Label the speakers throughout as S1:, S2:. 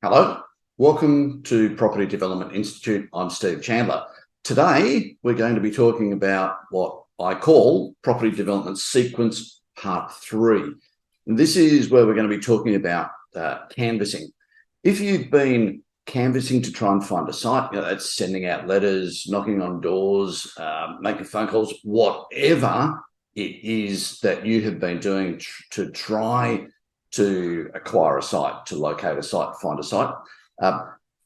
S1: Hello, welcome to Property Development Institute. I'm Steve Chandler. Today, we're going to be talking about what I call Property Development Sequence Part 3. And this is where we're going to be talking about canvassing. If you've been canvassing to try and find a site, that's sending out letters, knocking on doors, making phone calls, whatever it is that you have been doing to try to acquire a site, to locate a site, find a site,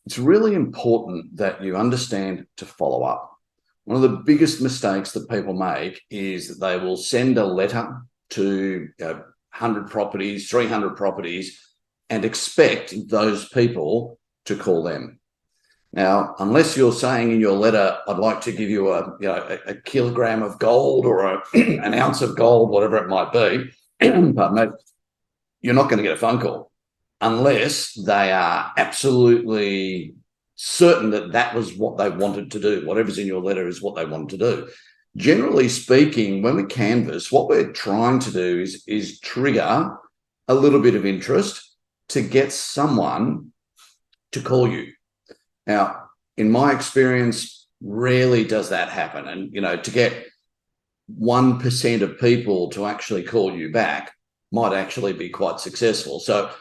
S1: it's really important that you understand to follow up. One of the biggest mistakes that people make is that they will send a letter to 100 properties, 300 properties, and expect those people to call them. Now, unless you're saying in your letter, I'd like to give you a kilogram of gold or an ounce of gold, whatever it might be, pardon me, you're not going to get a phone call unless they are absolutely certain that that was what they wanted to do. Whatever's in your letter is what they wanted to do. Generally speaking, when we canvass, what we're trying to do is trigger a little bit of interest to get someone to call you. Now, in my experience, rarely does that happen. And, to get 1% of people to actually call you back might actually be quite successful. So,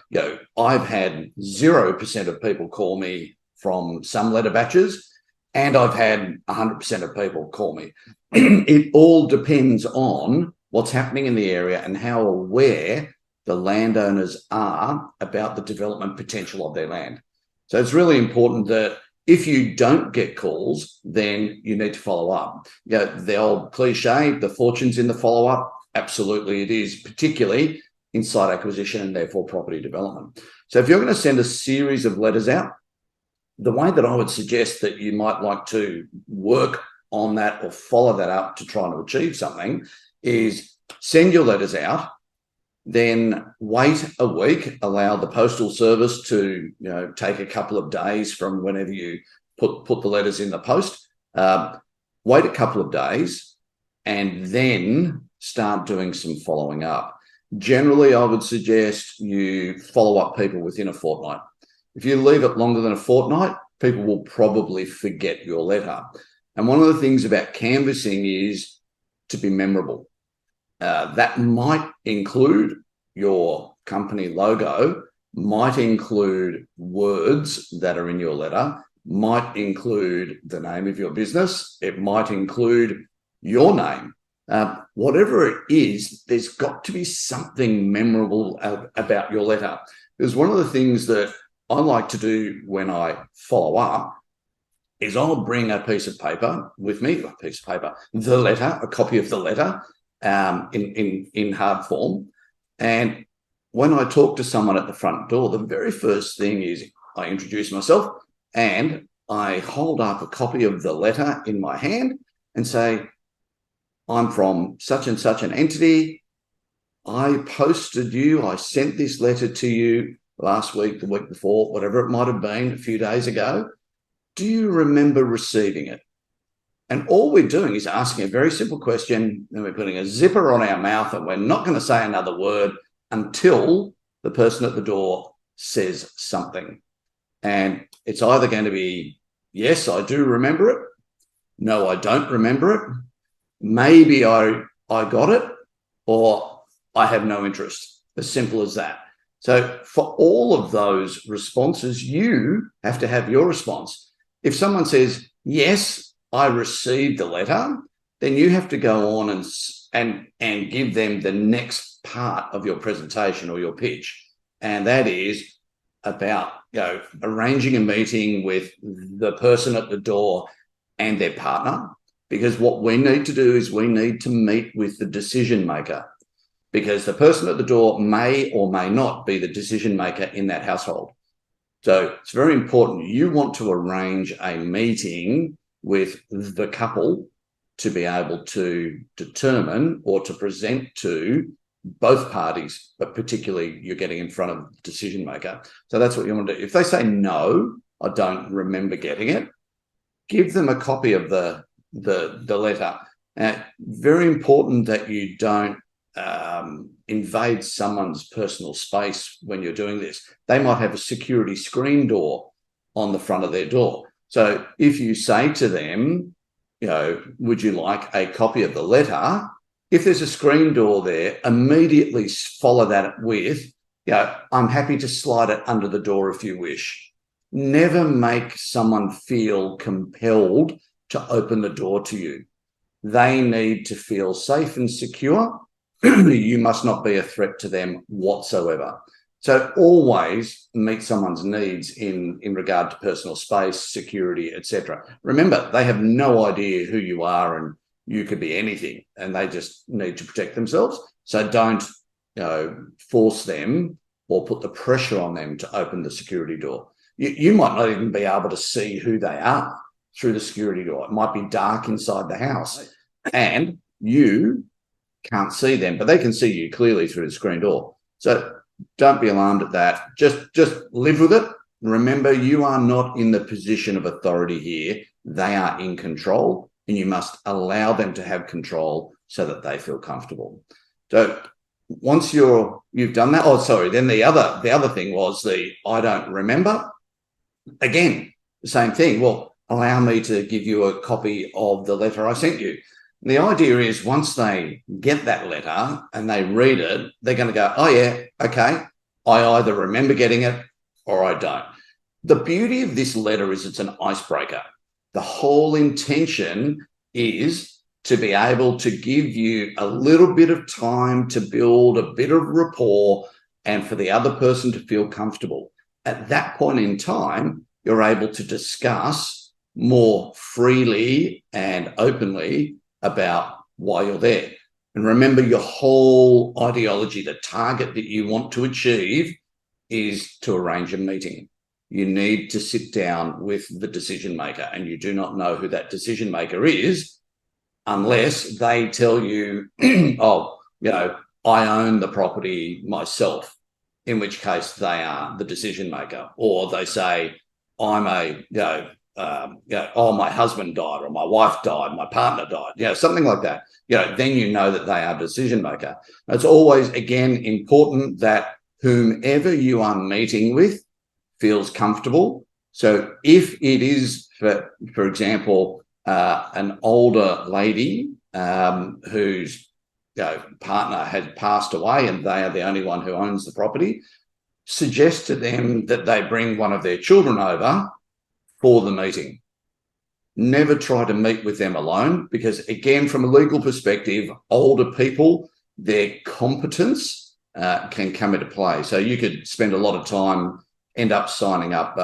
S1: I've had 0% of people call me from some letter batches, and I've had 100% of people call me. It all depends on what's happening in the area and how aware the landowners are about the development potential of their land. So it's really important that if you don't get calls, then you need to follow up. The old cliche, the fortune's in the follow-up. Absolutely it is, particularly in site acquisition and therefore property development. So if you're going to send a series of letters out, the way that I would suggest that you might like to work on that or follow that up to try to achieve something is send your letters out, then wait a week, allow the postal service to take a couple of days from whenever you put the letters in the post, wait a couple of days, and then start doing some following up. Generally, I would suggest you follow up people within a fortnight. If you leave it longer than a fortnight, people will probably forget your letter. And one of the things about canvassing is to be memorable. That might include your company logo, might include words that are in your letter, might include the name of your business, it might include your name. Whatever it is, there's got to be something memorable about your letter. Because one of the things that I like to do when I follow up is I'll bring a piece of paper with me, the letter, a copy of the letter in hard form. And when I talk to someone at the front door, the very first thing is I introduce myself and I hold up a copy of the letter in my hand and say, I'm from such and such an entity. I sent this letter to you last week, the week before, whatever it might have been, a few days ago. Do you remember receiving it? And all we're doing is asking a very simple question, and we're putting a zipper on our mouth, and we're not going to say another word until the person at the door says something. And it's either going to be, yes, I do remember it. No, I don't remember it. Maybe I got it, or I have no interest. As simple as that. So for all of those responses, you have to have your response. If someone says, yes, I received the letter, then you have to go on and give them the next part of your presentation or your pitch. And that is about arranging a meeting with the person at the door and their partner. Because what we need to do is we need to meet with the decision maker, because the person at the door may or may not be the decision maker in that household. So it's very important. You want to arrange a meeting with the couple to be able to determine or to present to both parties, but particularly you're getting in front of the decision maker. So that's what you want to do. If they say, no, I don't remember getting it, give them a copy of the letter. Very important that you don't invade someone's personal space when you're doing this. They might have a security screen door on the front of their door. So if you say to them, would you like a copy of the letter? If there's a screen door there, immediately follow that with, I'm happy to slide it under the door if you wish. Never make someone feel compelled to open the door to you. They need to feel safe and secure. You must not be a threat to them whatsoever. So always meet someone's needs in regard to personal space, security, etc. Remember, they have no idea who you are, and you could be anything, and they just need to protect themselves. So don't force them or put the pressure on them to open the security door. You might not even be able to see who they are through the security door. It might be dark inside the house and you can't see them, but they can see you clearly through the screen door. So don't be alarmed at that. Just live with it. Remember, you are not in the position of authority here. They are in control, and you must allow them to have control so that they feel comfortable. So once you've done that, then the other thing was I don't remember. Again, the same thing. Well, allow me to give you a copy of the letter I sent you. The idea is once they get that letter and they read it, they're going to go, oh yeah, okay, I either remember getting it or I don't. The beauty of this letter is it's an icebreaker. The whole intention is to be able to give you a little bit of time to build a bit of rapport and for the other person to feel comfortable. At that point in time, you're able to discuss more freely and openly about why you're there. And remember, your whole ideology, the target that you want to achieve is to arrange a meeting. You need to sit down with the decision maker, and you do not know who that decision maker is unless they tell you, I own the property myself, in which case they are the decision maker. Or they say, I'm my husband died, or my wife died, my partner died, something like that. Then you know that they are decision maker. It's always, again, important that whomever you are meeting with feels comfortable. So if it is, for example, an older lady whose partner had passed away and they are the only one who owns the property, suggest to them that they bring one of their children over for the meeting. Never try to meet with them alone, because again, from a legal perspective, older people, their competence can come into play. So you could spend a lot of time, end up signing up,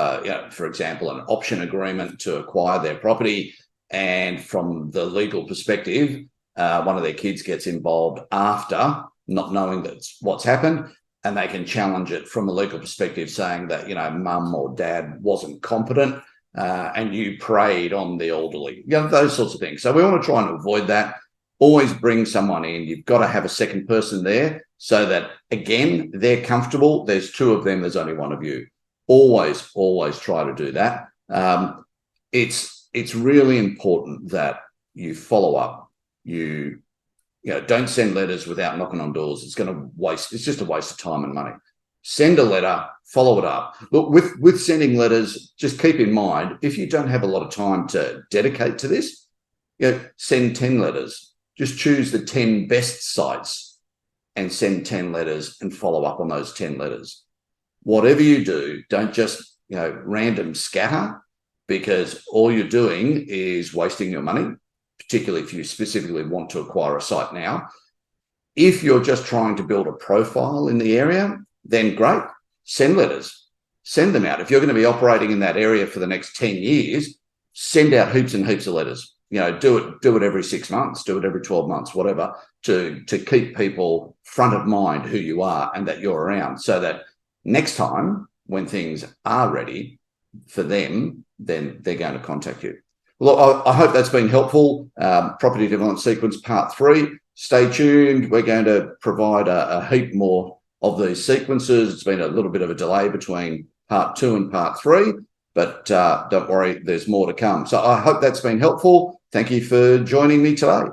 S1: for example, an option agreement to acquire their property. And from the legal perspective, one of their kids gets involved after, not knowing that's what's happened, and they can challenge it from a legal perspective, saying that, mum or dad wasn't competent and you preyed on the elderly, those sorts of things. So we want to try and avoid that. Always bring someone in. You've got to have a second person there so that, again, they're comfortable. There's two of them, there's only one of you. Always try to do that. It's really important that you follow up. You don't send letters without knocking on doors. It's just a waste of time and money. Send a letter, follow it up. Look, with sending letters, just keep in mind, if you don't have a lot of time to dedicate to this, send 10 letters. Just choose the 10 best sites and send 10 letters and follow up on those 10 letters. Whatever you do, don't just, random scatter, because all you're doing is wasting your money, particularly if you specifically want to acquire a site now. If you're just trying to build a profile in the area, then great, send letters, send them out. If you're going to be operating in that area for the next 10 years, send out heaps and heaps of letters. Do it every 6 months, do it every 12 months, whatever, to keep people front of mind who you are and that you're around, so that next time when things are ready for them, then they're going to contact you. Well, I hope that's been helpful. Property Development Sequence Part 3. Stay tuned. We're going to provide a heap more of these sequences. It's been a little bit of a delay between Part 2 and Part 3, but don't worry, there's more to come. So I hope that's been helpful. Thank you for joining me today.